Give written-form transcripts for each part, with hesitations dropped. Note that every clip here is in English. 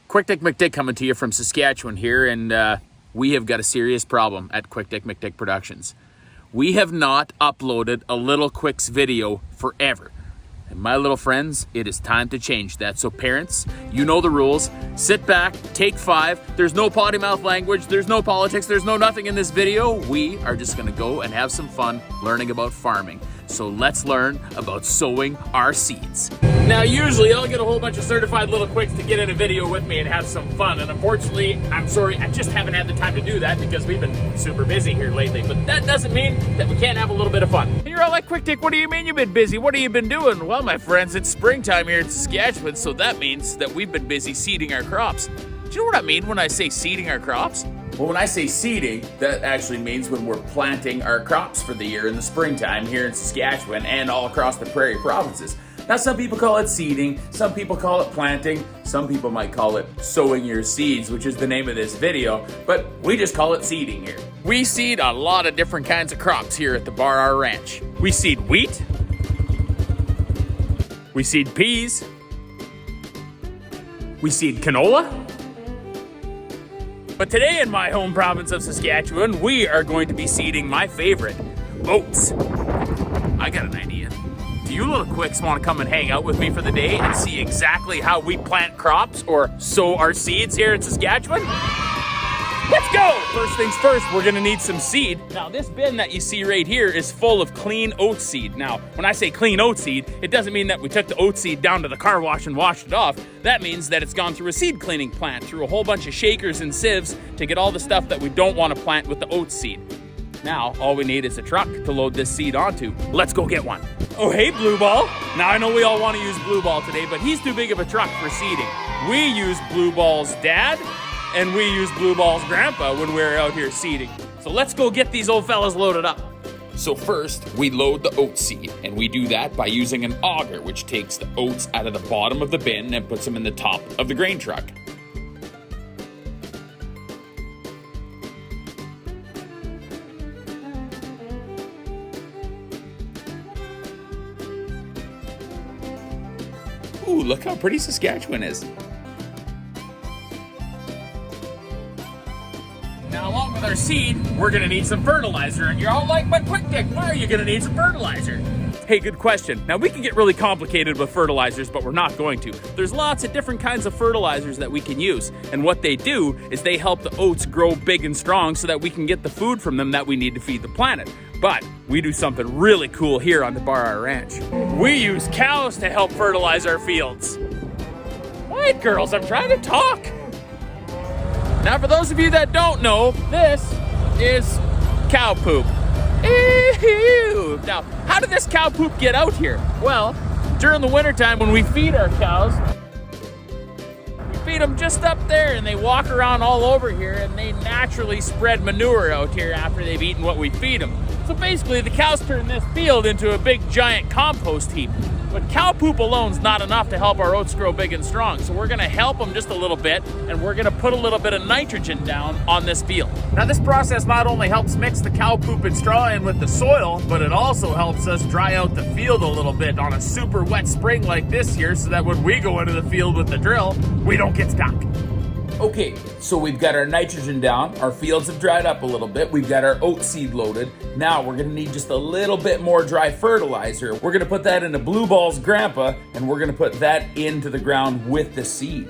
Quick Dick McDick coming to you from Saskatchewan here, and we have got a serious problem at Quick Dick McDick Productions. We have not uploaded a Little Quicks video forever. And my little friends, it is time to change that. So parents, you know the rules. Sit back, take 5. There's no potty mouth language, there's no politics, there's no nothing in this video. We are just gonna go and have some fun learning about farming. So let's learn about sowing our seeds. Now usually I'll get a whole bunch of certified Little Quicks to get in a video with me and have some fun. And unfortunately, I'm sorry, I just haven't had the time to do that because we've been super busy here lately. But that doesn't mean that we can't have a little bit of fun. And you're all like, Quick Dick, what do you mean you've been busy? What have you been doing? Well, my friends, it's springtime here in Saskatchewan, so that means that we've been busy seeding our crops. Do you know what I mean when I say seeding our crops? Well, when I say seeding, that actually means when we're planting our crops for the year in the springtime here in Saskatchewan and all across the prairie provinces. Now, some people call it seeding, some people call it planting, some people might call it sowing your seeds, which is the name of this video, but we just call it seeding here. We seed a lot of different kinds of crops here at the Bar R Ranch. We seed wheat, we seed peas, we seed canola. But today in my home province of Saskatchewan, we are going to be seeding my favorite, oats. I got an idea. Do you little quicks want to come and hang out with me for the day and see exactly how we plant crops or sow our seeds here in Saskatchewan? Let's go! First things first, we're gonna need some seed. Now this bin that you see right here is full of clean oat seed. Now, when I say clean oat seed, it doesn't mean that we took the oat seed down to the car wash and washed it off. That means that it's gone through a seed cleaning plant, through a whole bunch of shakers and sieves to get all the stuff that we don't want to plant with the oat seed. Now, all we need is a truck to load this seed onto. Let's go get one. Oh, hey, Blue Ball. Now, I know we all want to use Blue Ball today, but he's too big of a truck for seeding. We use Blue Ball's dad, and we use Blue Ball's grandpa when we're out here seeding. So let's go get these old fellas loaded up. So first, we load the oat seed, and we do that by using an auger, which takes the oats out of the bottom of the bin and puts them in the top of the grain truck. Ooh, look how pretty Saskatchewan is. Now, along with our seed, we're gonna need some fertilizer, and you're all like, but Quick Dick, why are you gonna need some fertilizer? Hey, good question. Now, we can get really complicated with fertilizers, but we're not going to. There's lots of different kinds of fertilizers that we can use, and what they do is they help the oats grow big and strong so that we can get the food from them that we need to feed the planet. But we do something really cool here on the Bar R Ranch. We use cows to help fertilize our fields. What, girls? I'm trying to talk. Now, for those of you that don't know, this is cow poop. Ew. Now, how did this cow poop get out here? Well, during the wintertime when we feed our cows, we feed them just up there and they walk around all over here and they naturally spread manure out here after they've eaten what we feed them. So basically, the cows turn this field into a big giant compost heap. But cow poop alone's not enough to help our oats grow big and strong. So we're gonna help them just a little bit, and we're gonna put a little bit of nitrogen down on this field. Now this process not only helps mix the cow poop and straw in with the soil, but it also helps us dry out the field a little bit on a super wet spring like this year, so that when we go into the field with the drill, we don't get stuck. Okay, so we've got our nitrogen down, our fields have dried up a little bit, we've got our oat seed loaded. Now we're gonna need just a little bit more dry fertilizer. We're gonna put that into Blue Ball's grandpa, and we're gonna put that into the ground with the seed.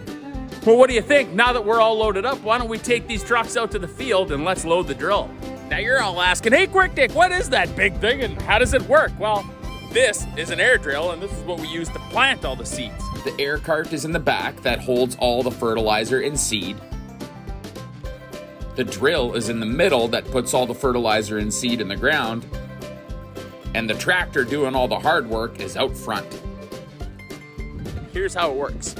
Well, what do you think? Now that we're all loaded up, why don't we take these trucks out to the field and let's load the drill. Now you're all asking, hey Quick Dick, what is that big thing and how does it work? Well, this is an air drill, and this is what we use to plant all the seeds. The air cart is in the back that holds all the fertilizer and seed. The drill is in the middle that puts all the fertilizer and seed in the ground. And the tractor doing all the hard work is out front. Here's how it works.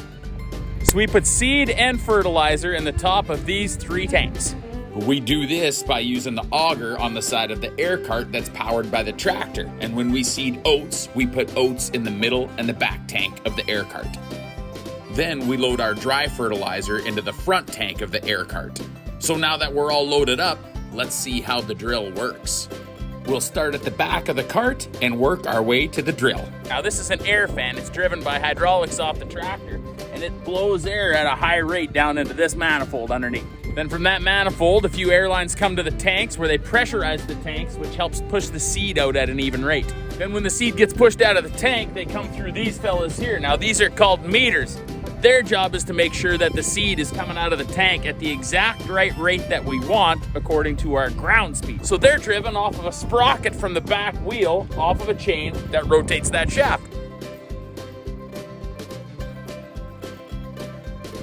So we put seed and fertilizer in the top of these 3 tanks. We do this by using the auger on the side of the air cart that's powered by the tractor. And when we seed oats, we put oats in the middle and the back tank of the air cart. Then we load our dry fertilizer into the front tank of the air cart. So now that we're all loaded up, let's see how the drill works. We'll start at the back of the cart and work our way to the drill. Now this is an air fan. It's driven by hydraulics off the tractor. and it blows air at a high rate down into this manifold underneath. Then from that manifold, a few air lines come to the tanks where they pressurize the tanks, which helps push the seed out at an even rate. Then when the seed gets pushed out of the tank, they come through these fellas here. Now these are called meters. Their job is to make sure that the seed is coming out of the tank at the exact right rate that we want according to our ground speed. So they're driven off of a sprocket from the back wheel off of a chain that rotates that shaft.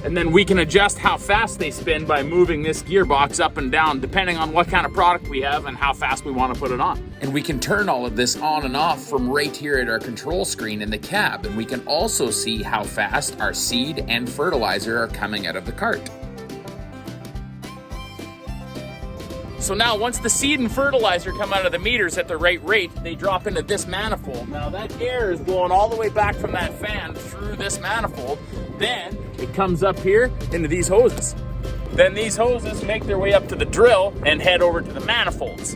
And then we can adjust how fast they spin by moving this gearbox up and down depending on what kind of product we have and how fast we want to put it on. And we can turn all of this on and off from right here at our control screen in the cab, and we can also see how fast our seed and fertilizer are coming out of the cart. So now once the seed and fertilizer come out of the meters at the right rate, they drop into this manifold. Now that air is blowing all the way back from that fan through this manifold. Then it comes up here into these hoses. Then these hoses make their way up to the drill and head over to the manifolds.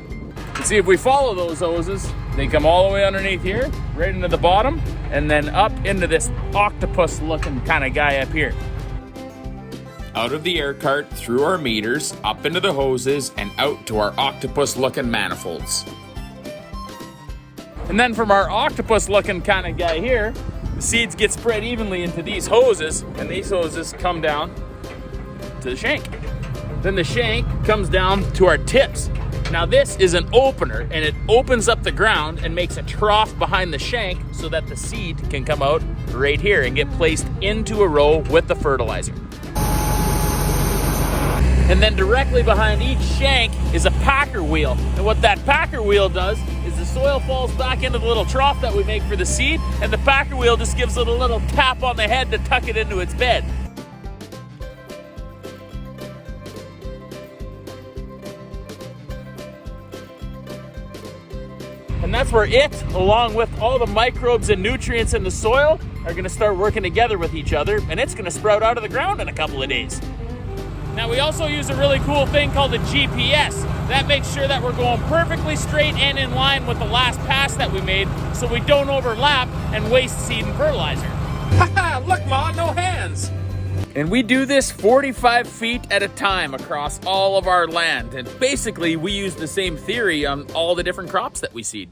You see, if we follow those hoses, they come all the way underneath here, right into the bottom, and then up into this octopus looking kind of guy up here. Out of the air cart, through our meters, up into the hoses, and out to our octopus-looking manifolds. And then from our octopus-looking kind of guy here, the seeds get spread evenly into these hoses, and these hoses come down to the shank. Then the shank comes down to our tips. Now this is an opener, and it opens up the ground and makes a trough behind the shank so that the seed can come out right here and get placed into a row with the fertilizer. And then directly behind each shank is a packer wheel. And what that packer wheel does is the soil falls back into the little trough that we make for the seed, and the packer wheel just gives it a little tap on the head to tuck it into its bed. And that's where it, along with all the microbes and nutrients in the soil, are gonna start working together with each other, and it's gonna sprout out of the ground in a couple of days. Now we also use a really cool thing called a GPS. That makes sure that we're going perfectly straight and in line with the last pass that we made so we don't overlap and waste seed and fertilizer. Haha, look Ma, no hands! And we do this 45 feet at a time across all of our land. And basically we use the same theory on all the different crops that we seed.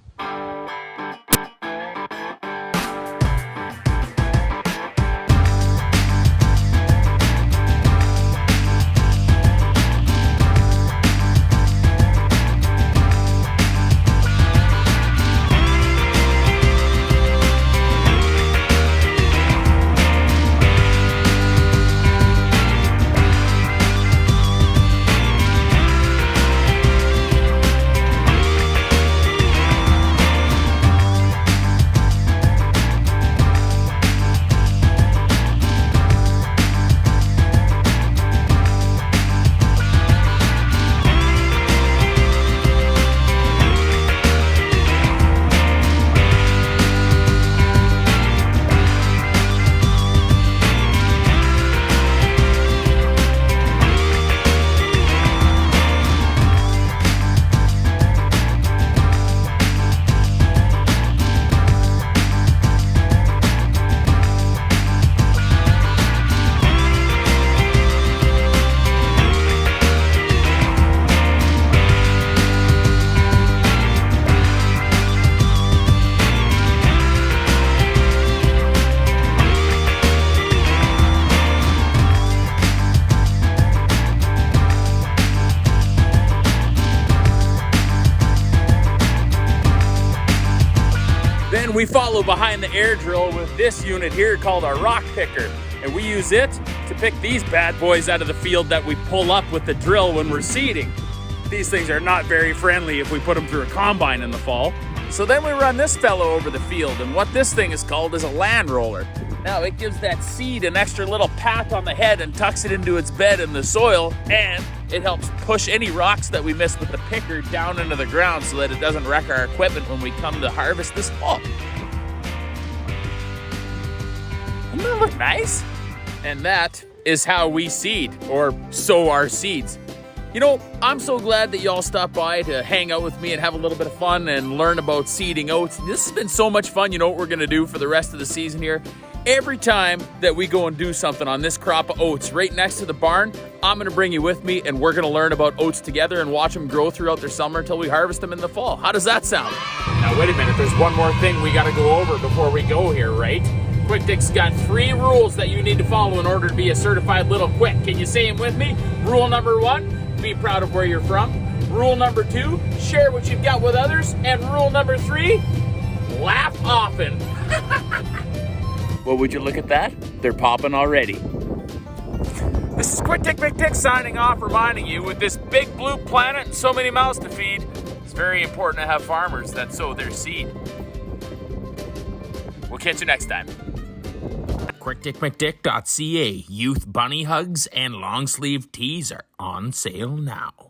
We follow behind the air drill with this unit here called our rock picker, and we use it to pick these bad boys out of the field that we pull up with the drill when we're seeding. These things are not very friendly if we put them through a combine in the fall. So then we run this fellow over the field, and what this thing is called is a land roller. Now it gives that seed an extra little pat on the head and tucks it into its bed in the soil, and it helps push any rocks that we miss with the picker down into the ground so that it doesn't wreck our equipment when we come to harvest this fall. Doesn't that look nice? And that is how we seed, or sow our seeds. You know, I'm so glad that y'all stopped by to hang out with me and have a little bit of fun and learn about seeding oats. This has been so much fun. You know what we're gonna do for the rest of the season here? Every time that we go and do something on this crop of oats right next to the barn, I'm gonna bring you with me and we're gonna learn about oats together and watch them grow throughout their summer until we harvest them in the fall. How does that sound? Now wait a minute, there's one more thing we gotta go over before we go here, right? Quick Dick's got 3 rules that you need to follow in order to be a certified little quick. Can you say them with me? Rule number 1, be proud of where you're from. Rule number 2, share what you've got with others. And rule number 3, laugh often. Well, would you look at that? They're popping already. This is Quick Dick McDick signing off, reminding you with this big blue planet and so many mouths to feed, it's very important to have farmers that sow their seed. We'll catch you next time. QuickDickMcDick.ca. Youth bunny hugs and long sleeve tees are on sale now.